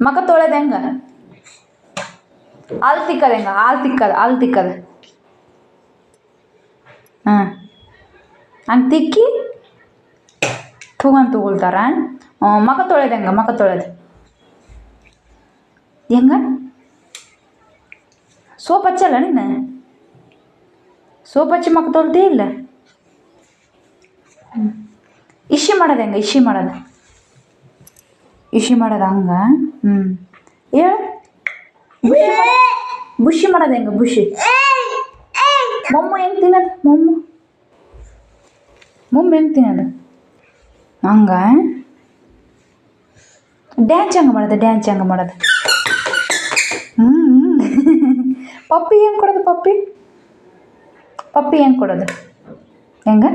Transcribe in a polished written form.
ಮಕ ತೊಳೆದ ಹೆಂಗ ಹಾಲು ತಿಕ್ಕದ ಹೆಂಗ ಹಾಲು ತಿಕ್ಕದ ಹಾಂ ಹಂಗೆ ತಿಕ್ಕಿ ತಗೊಳ್ತಾರ. ಮಕ ತೊಳೆದ ಹೆಂಗ ಮಕ ತೊಳೆದು ಹೆಂಗ ಸೋಪ್ ಹಚ್ಚಲ್ಲ ನೀನು ಸೋಪ್ ಹಚ್ಚಿ ಮಕ ತೊಳ್ತೀಯ ಇಲ್ಲ. ಇಶಿ ಮಾಡೋದು ಹೆಂಗ ಇಶಿ ಮಾಡೋದು ಹಂಗ ಹೇಳು. ಬುಷಿ ಮಾಡೋದು ಹೆಂಗ ಬುಷಿ ಮೊಮ್ಮು ಹೆಂಗೆ ತಿನ್ನೋದು ಮೊಮ್ಮು ಹೆಂಗೆ ತಿನ್ನೋದು ಹಂಗ. ಡ್ಯಾನ್ಸ್ ಹೆಂಗೆ ಮಾಡೋದು ಪಪ್ಪಿ ಹೆಂಗೆ ಕೊಡೋದು ಪಪ್ಪಿ ಹೆಂಗೆ ಕೊಡೋದು ಹೆಂಗ